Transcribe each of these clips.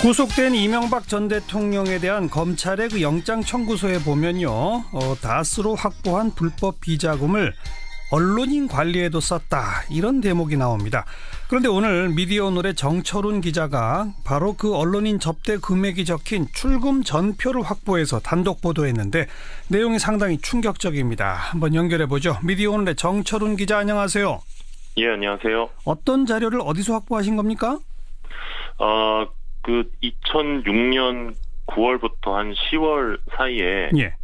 구속된 이명박 전 대통령에 대한 검찰의 그 영장 청구서에 보면요, 다스로 확보한 불법 비자금을 언론인 관리에도 썼다, 이런 대목이 나옵니다. 그런데 오늘 미디어오늘의 정철훈 기자가 바로 그 언론인 접대 금액이 적힌 출금 전표를 확보해서 단독 보도했는데 내용이 상당히 충격적입니다. 한번 연결해보죠. 미디어오늘의 정철훈 기자, 안녕하세요. 예, 안녕하세요. 어떤 자료를 어디서 확보하신 겁니까? 2006년 9월부터 한 10월 사이에 예.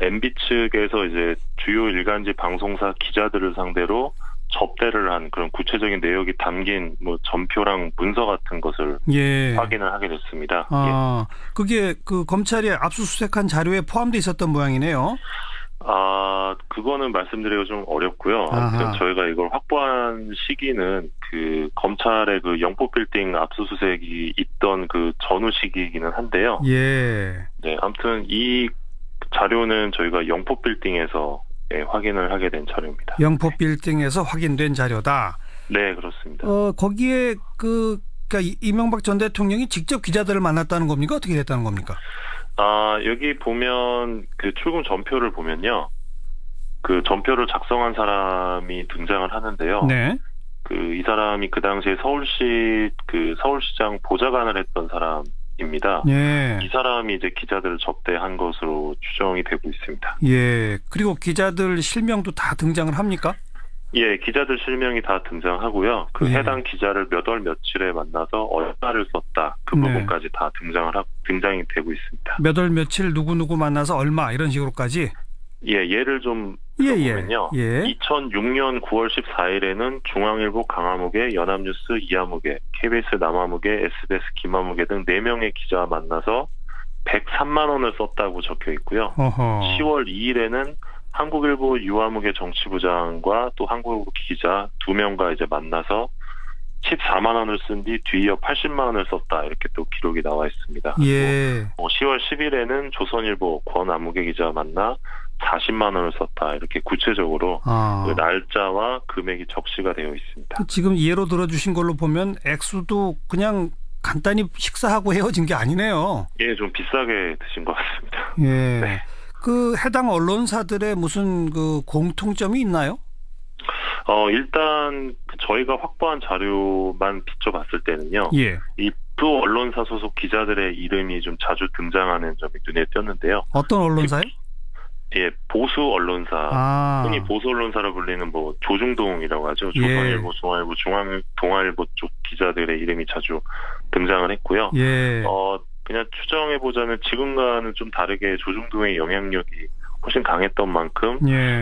MB 측에서 이제 주요 일간지 방송사 기자들을 상대로 접대를 한 그런 구체적인 내역이 담긴 전표랑 문서 같은 것을 확인을 하게 됐습니다. 그게 그 검찰이 압수수색한 자료에 포함되어 있었던 모양이네요. 그거는 말씀드리기가 좀 어렵고요. 아무튼 저희가 이걸 확보한 시기는 그 검찰의 그 영포빌딩 압수수색이 있던 그 전후 시기이기는 한데요. 예. 네, 아무튼 이 자료는 저희가 영포빌딩에서 확인을 하게 된 자료입니다. 영포빌딩에서 확인된 자료다. 네, 그렇습니다. 거기에 그러니까 이명박 전 대통령이 직접 기자들을 만났다는 겁니까? 어떻게 됐다는 겁니까? 여기 보면 그 출금 전표를 보면요. 그 전표를 작성한 사람이 등장을 하는데요. 네. 이 사람이 그 당시에 서울시장 보좌관을 했던 사람입니다. 예. 이 사람이 이제 기자들을 접대한 것으로 추정이 되고 있습니다. 예. 그리고 기자들 실명도 다 등장을 합니까? 예, 기자들 실명이 다 등장하고요. 해당 기자를 몇 월 며칠에 만나서 얼마를 썼다, 그 부분까지 다 등장이 되고 있습니다. 몇 월 며칠 누구 만나서 얼마, 이런 식으로까지? 예, 예를 좀 들어보면요. 2006년 9월 14일에는 중앙일보 강화무게, 연합뉴스 이하무게, KBS 남아무게, SBS 김하무게 등 4명의 기자와 만나서 103만 원을 썼다고 적혀 있고요. 10월 2일에는 한국일보 유아무개 정치부장과 또 한국일보 기자 2명과 이제 만나서 14만 원을 쓴 뒤 뒤이어 80만 원을 썼다, 이렇게 또 기록이 나와 있습니다. 예. 10월 10일에는 조선일보 권아무개 기자와 만나 40만 원을 썼다, 이렇게 구체적으로 그 날짜와 금액이 적시가 되어 있습니다. 지금 예로 들어주신 걸로 보면 액수도 그냥 간단히 식사하고 헤어진 게 아니네요. 예, 좀 비싸게 드신 것 같습니다. 예. 네. 그 해당 언론사들의 무슨 그 공통점이 있나요? 일단 저희가 확보한 자료만 비춰봤을 때는요. 예. 이 두 언론사 소속 기자들의 이름이 좀 자주 등장하는 점이 눈에 띄었는데요. 어떤 언론사요? 예, 보수 언론사. 흔히 보수 언론사로 불리는 조중동이라고 하죠. 조선일보, 중앙일보, 동아일보 쪽 기자들의 이름이 자주 등장을 했고요. 예. 그냥 추정해보자면 지금과는 좀 다르게 조중동의 영향력이 훨씬 강했던 만큼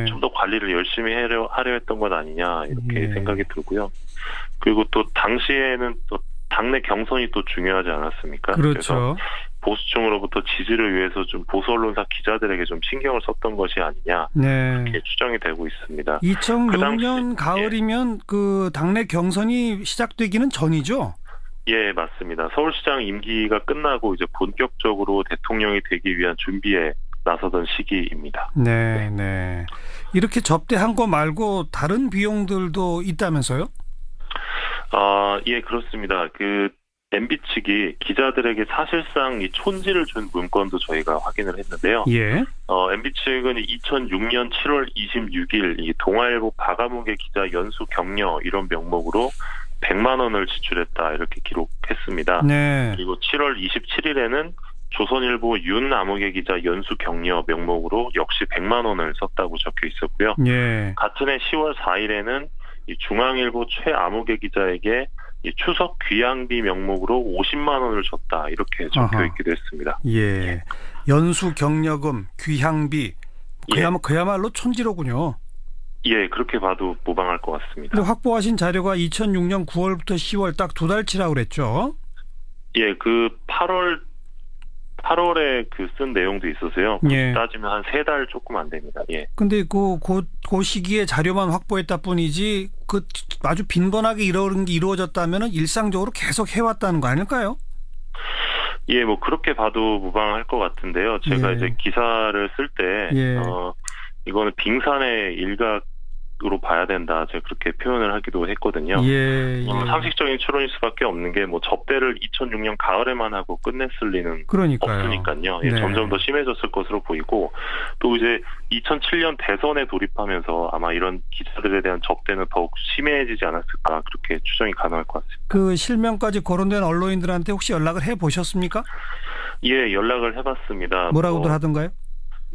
좀 더 관리를 열심히 하려 했던 것 아니냐, 이렇게 생각이 들고요. 그리고 또 당시에는 또 당내 경선이 또 중요하지 않았습니까? 그렇죠. 그래서 보수층으로부터 지지를 위해서 좀 보수 언론사 기자들에게 좀 신경을 썼던 것이 아니냐, 이렇게 추정이 되고 있습니다. 2006년 가을이면 그 당내 경선이 시작되기는 전이죠? 예, 맞습니다. 서울시장 임기가 끝나고 이제 본격적으로 대통령이 되기 위한 준비에 나서던 시기입니다. 네. 이렇게 접대한 거 말고 다른 비용들도 있다면서요? 예, 그렇습니다. MB 측이 기자들에게 사실상 이 촌지를 준 문건도 저희가 확인을 했는데요. 예. MB 측은 2006년 7월 26일 이 동아일보 박아무개 기자 연수 격려, 이런 명목으로 100만 원을 지출했다, 이렇게 기록했습니다. 네. 그리고 7월 27일에는 조선일보 윤아무개 기자 연수 격려 명목으로 역시 100만 원을 썼다고 적혀 있었고요. 예. 같은 해 10월 4일에는 이 중앙일보 최아무개 기자에게 이 추석 귀향비 명목으로 50만 원을 줬다, 이렇게 적혀 있기도 했습니다. 예. 연수 격려금, 귀향비, 그야말로 촌지로군요. 예, 그렇게 봐도 무방할 것 같습니다. 근데 확보하신 자료가 2006년 9월부터 10월 딱 2달치라고 그랬죠? 예, 8월에 쓴 내용도 있어서요. 따지면 한 3달 조금 안 됩니다. 예. 근데 그 시기에 자료만 확보했다 뿐이지 아주 빈번하게 이런 게 이루어졌다면은 일상적으로 계속 해왔다는 거 아닐까요? 예, 그렇게 봐도 무방할 것 같은데요. 제가 이제 기사를 쓸 때 이거는 빙산의 일각 으로 봐야 된다. 제가 그렇게 표현을 하기도 했거든요. 예. 상식적인 추론일 수밖에 없는 게 뭐 접대를 2006년 가을에만 하고 끝냈을 리는 그러니까요. 없으니까요. 예, 네. 점점 더 심해졌을 것으로 보이고 또 이제 2007년 대선에 돌입하면서 아마 이런 기자들에 대한 접대는 더욱 심해지지 않았을까 그렇게 추정이 가능할 것 같습니다. 그 실명까지 거론된 언론인들한테 혹시 연락을 해보셨습니까? 예, 연락을 해봤습니다. 뭐라고들 하던가요?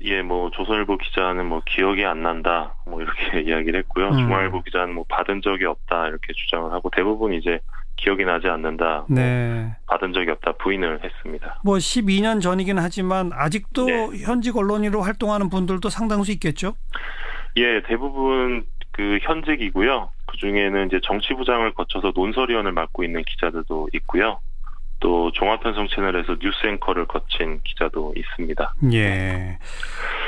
예, 뭐 조선일보 기자는 뭐 기억이 안 난다, 뭐 이렇게 이야기를 했고요. 중앙일보 기자는 뭐 받은 적이 없다 이렇게 주장을 하고 대부분 이제 기억이 나지 않는다, 네. 뭐 받은 적이 없다 부인을 했습니다. 뭐 12년 전이긴 하지만 아직도 네. 현직 언론인으로 활동하는 분들도 상당수 있겠죠? 예, 대부분 그 현직이고요. 그 중에는 이제 정치부장을 거쳐서 논설위원을 맡고 있는 기자들도 있고요. 또 종합편성 채널에서 뉴스 앵커를 거친 기자도 있습니다. 예.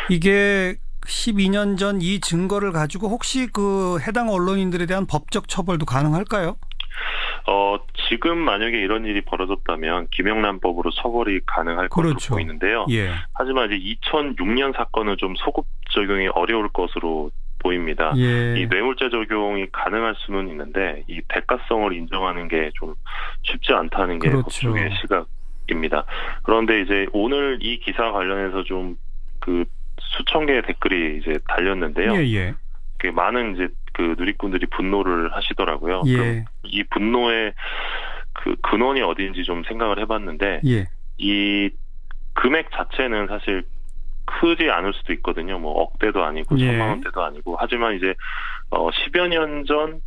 이게 12년 전 이 증거를 가지고 혹시 그 해당 언론인들에 대한 법적 처벌도 가능할까요? 지금 만약에 이런 일이 벌어졌다면 김영란법으로 처벌이 가능할 그렇죠. 것으로 보이는데요. 예. 하지만 이제 2006년 사건은 좀 소급 적용이 어려울 것으로 보입니다. 예. 이 뇌물죄 적용이 가능할 수는 있는데 이 대가성을 인정하는 게 좀 쉽지 않다는 게 그렇죠. 법조계의 시각입니다. 그런데 이제 오늘 이 기사 관련해서 좀 그 수천 개의 댓글이 이제 달렸는데요. 예. 그 많은 이제 그 누리꾼들이 분노를 하시더라고요. 예. 그럼 이 분노의 그 근원이 어디인지 좀 생각을 해봤는데 예. 이 금액 자체는 사실 크지 않을 수도 있거든요. 뭐 억대도 아니고 예. 1,000만 원대도 아니고 하지만 이제 10여 년 전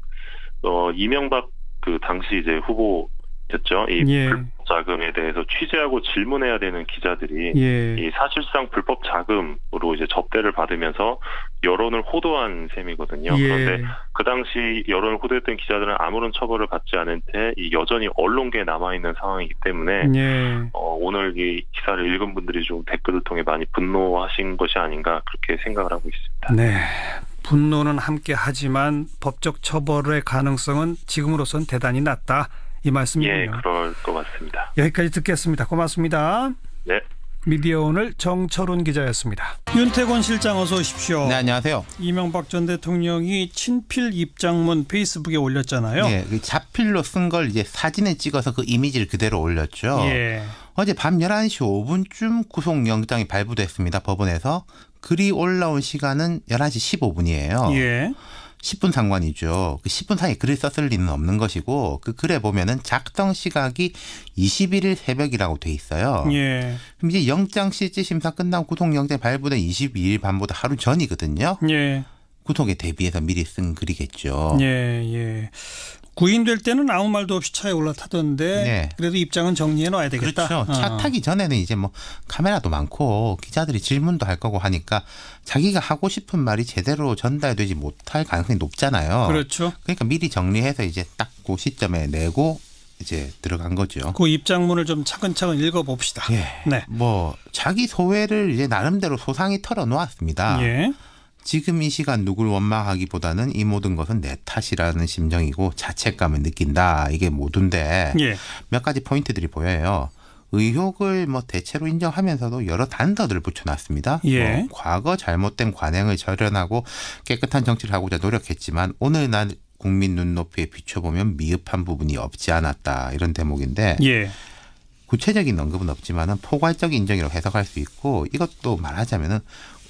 이명박 그 당시 이제 후보였죠. 이 예. 불법 자금에 대해서 취재하고 질문해야 되는 기자들이 예. 이 사실상 불법 자금으로 이제 접대를 받으면서 여론을 호도한 셈이거든요. 예. 그런데 그 당시 여론을 호도했던 기자들은 아무런 처벌을 받지 않은 채 이 여전히 언론계에 남아 있는 상황이기 때문에 예. 오늘 이 기사를 읽은 분들이 좀 댓글을 통해 많이 분노하신 것이 아닌가 그렇게 생각을 하고 있습니다. 네. 분노는 함께 하지만 법적 처벌의 가능성은 지금으로선 대단히 낮다. 이 말씀이군요. 예, 그럴 것 같습니다. 여기까지 듣겠습니다. 고맙습니다. 네. 미디어 오늘 정철훈 기자였습니다. 윤태권 실장 어서 오십시오. 네, 안녕하세요. 이명박 전 대통령이 친필 입장문 페이스북에 올렸잖아요. 예, 그 자필로 쓴 걸 이제 사진에 찍어서 그 이미지를 그대로 올렸죠. 예. 어제 밤 11시 5분쯤 구속영장이 발부됐습니다. 법원에서. 글이 올라온 시간은 11시 15분이에요. 예. 10분 상관이죠. 그 10분 사이에 글을 썼을 리는 없는 것이고 그 글에 보면은 작성 시각이 21일 새벽이라고 돼 있어요. 예. 그럼 이제 영장 실질 심사 끝나고 구속영장 발부된 22일 밤보다 하루 전이거든요. 예. 구속에 대비해서 미리 쓴 글이겠죠. 예. 구인될 때는 아무 말도 없이 차에 올라타던데 네. 그래도 입장은 정리해 놔야 되겠다. 그렇죠. 차 타기 전에는 이제 뭐 카메라도 많고 기자들이 질문도 할 거고 하니까 자기가 하고 싶은 말이 제대로 전달되지 못할 가능성이 높잖아요. 그렇죠. 그러니까 미리 정리해서 이제 딱 그 시점에 내고 이제 들어간 거죠. 그 입장문을 좀 차근차근 읽어봅시다. 예. 네. 뭐 자기 소회를 이제 나름대로 소상히 털어놓았습니다. 예. 지금 이 시간 누굴 원망하기보다는 이 모든 것은 내 탓이라는 심정이고 자책감을 느낀다. 이게 모두인데 예. 몇 가지 포인트들이 보여요. 의혹을 뭐 대체로 인정하면서도 여러 단서들을 붙여놨습니다. 예. 뭐 과거 잘못된 관행을 절연하고 깨끗한 정치를 하고자 노력했지만 오늘날 국민 눈높이에 비춰보면 미흡한 부분이 없지 않았다. 이런 대목인데 예. 구체적인 언급은 없지만은 포괄적 인정이라고 해석할 수 있고 이것도 말하자면은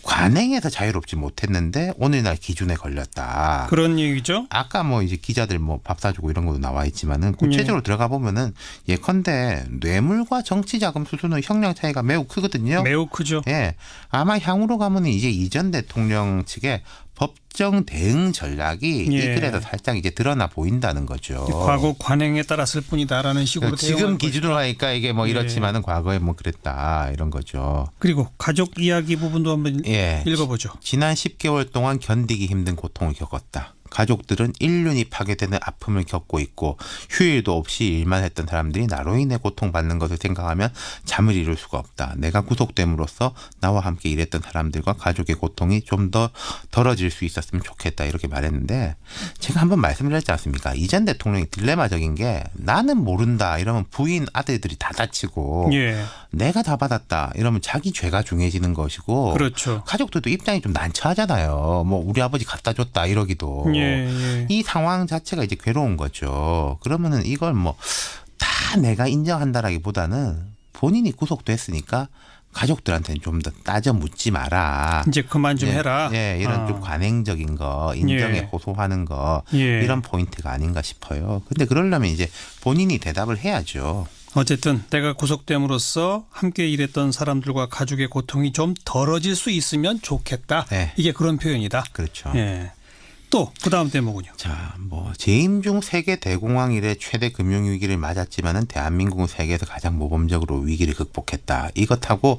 관행에서 자유롭지 못했는데 오늘날 기준에 걸렸다. 그런 얘기죠. 아까 뭐 이제 기자들 뭐 밥 사주고 이런 것도 나와 있지만은 구체적으로 들어가 보면은 예컨대 뇌물과 정치 자금 수수는 형량 차이가 매우 크거든요. 매우 크죠. 예, 아마 향후로 가면은 이제 이전 대통령 측의 법정 대응 전략이 예. 이 글에서 살짝 이제 드러나 보인다는 거죠. 과거 관행에 따랐을 뿐이다라는 식으로 지금 기준으로 하니까 이게 뭐 예. 이렇지만은 과거에 뭐 그랬다 이런 거죠. 그리고 가족 이야기 부분도 한번 예. 읽어보죠. 지난 10개월 동안 견디기 힘든 고통을 겪었다. 가족들은 인륜이 파괴되는 아픔을 겪고 있고 휴일도 없이 일만 했던 사람들이 나로 인해 고통받는 것을 생각하면 잠을 이룰 수가 없다. 내가 구속됨으로써 나와 함께 일했던 사람들과 가족의 고통이 좀 더 덜어질 수 있었으면 좋겠다 이렇게 말했는데 제가 한번 말씀드렸지 않습니까? 이 전 대통령이 딜레마적인 게 나는 모른다 이러면 부인 아들들이 다 다치고 예. 내가 다 받았다 이러면 자기 죄가 중해지는 것이고 그렇죠. 가족들도 입장이 좀 난처하잖아요. 뭐 우리 아버지 갖다 줬다 이러기도 예. 이 상황 자체가 이제 괴로운 거죠. 그러면은 이걸 뭐 다 내가 인정한다라기보다는 본인이 구속됐으니까 가족들한테는 좀 더 따져 묻지 마라. 이제 그만 좀 해라. 예, 이런 좀 관행적인 거, 인정에 예. 호소하는 거 예. 이런 포인트가 아닌가 싶어요. 근데 그러려면 이제 본인이 대답을 해야죠. 어쨌든 내가 구속됨으로써 함께 일했던 사람들과 가족의 고통이 좀 덜어질 수 있으면 좋겠다. 네. 이게 그런 표현이다. 그렇죠. 예. 또 그다음 대목은요. 자, 뭐 재임 중 세계 대공황 이래 최대 금융 위기를 맞았지만은 대한민국은 세계에서 가장 모범적으로 위기를 극복했다. 이것하고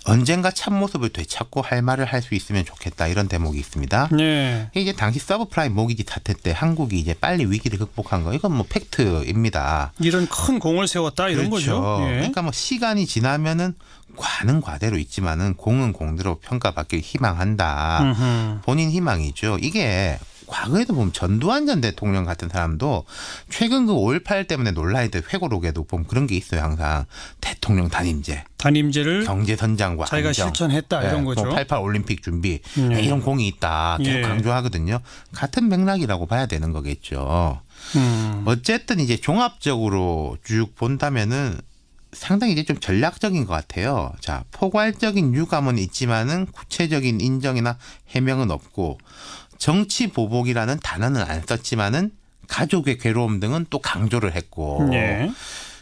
언젠가 참모습을 되찾고 할 말을 할 수 있으면 좋겠다. 이런 대목이 있습니다. 예. 이게 당시 서브프라임 모기지 사태 때 한국이 이제 빨리 위기를 극복한 거 이건 뭐 팩트입니다. 이런 큰 공을 세웠다 이런 그렇죠. 거죠. 예. 그러니까 뭐 시간이 지나면은 과는 과대로 있지만은 공은 공대로 평가받길 희망한다. 음흠. 본인 희망이죠. 이게 과거에도 보면 전두환 전 대통령 같은 사람도 최근 그 5.18 때문에 논란이 돼 회고록에도 보면 그런 게 있어요. 항상 대통령 단임제, 단임제를 경제선장과 자기가 안정. 실천했다 이런 거죠. 88 올림픽 준비 예. 이런 공이 있다. 계속 예. 강조하거든요. 같은 맥락이라고 봐야 되는 거겠죠. 어쨌든 이제 종합적으로 쭉 본다면은 상당히 이제 좀 전략적인 것 같아요. 자, 포괄적인 유감은 있지만은 구체적인 인정이나 해명은 없고 정치 보복이라는 단어는 안 썼지만은 가족의 괴로움 등은 또 강조를 했고. 예.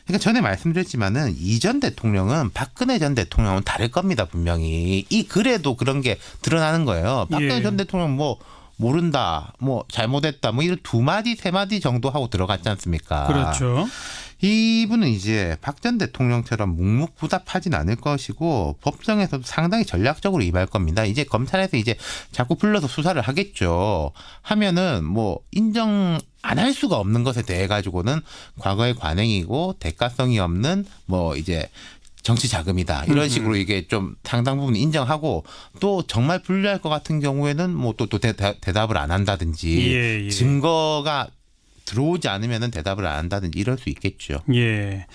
그러니까 전에 말씀드렸지만은 이 전 대통령은 박근혜 전 대통령은 다를 겁니다. 분명히 이 글에도 그런 게 드러나는 거예요. 박근혜 예. 전 대통령 뭐 모른다, 뭐 잘못했다, 뭐 이런 2마디 3마디 정도 하고 들어갔지 않습니까? 그렇죠. 이분은 이제 박 전 대통령처럼 묵묵부답하진 않을 것이고 법정에서도 상당히 전략적으로 임할 겁니다. 이제 검찰에서 이제 자꾸 불러서 수사를 하겠죠. 하면은 뭐 인정 안 할 수가 없는 것에 대해 가지고는 과거의 관행이고 대가성이 없는 뭐 이제 정치 자금이다. 이런 식으로 이게 좀 상당 부분 인정하고 또 정말 불리할 것 같은 경우에는 뭐 또 대답을 안 한다든지 예. 증거가 들어오지 않으면 대답을 안 한다든지 이럴 수 있겠죠. 예.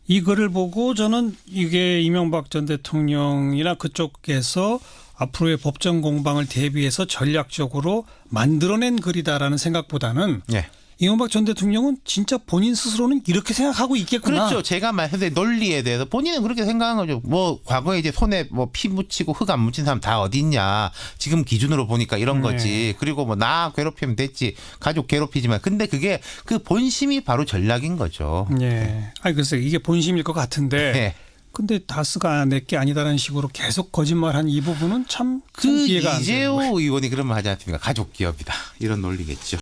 이 글을 보고 저는 이게 이명박 전 대통령이나 그쪽에서 앞으로의 법정 공방을 대비해서 전략적으로 만들어낸 글이다라는 생각보다는 예. 이명박 전 대통령은 진짜 본인 스스로는 이렇게 생각하고 있겠구나. 그렇죠. 제가 말했을 때 논리에 대해서 본인은 그렇게 생각한 거죠. 뭐 과거에 이제 손에 뭐 피 묻히고 흙 안 묻힌 사람 다 어디 있냐. 지금 기준으로 보니까 이런 거지. 그리고 뭐 나 괴롭히면 됐지. 가족 괴롭히지만. 근데 그게 그 본심이 바로 전략인 거죠. 예. 아니 글쎄 이게 본심일 것 같은데. 네. 근데 다스가 내게 아니다라는 식으로 계속 거짓말한 이 부분은 참 그 이해가 안 되는 거예요. 이재호 의원이 그런 말 하지 않습니까? 가족 기업이다. 이런 논리겠죠.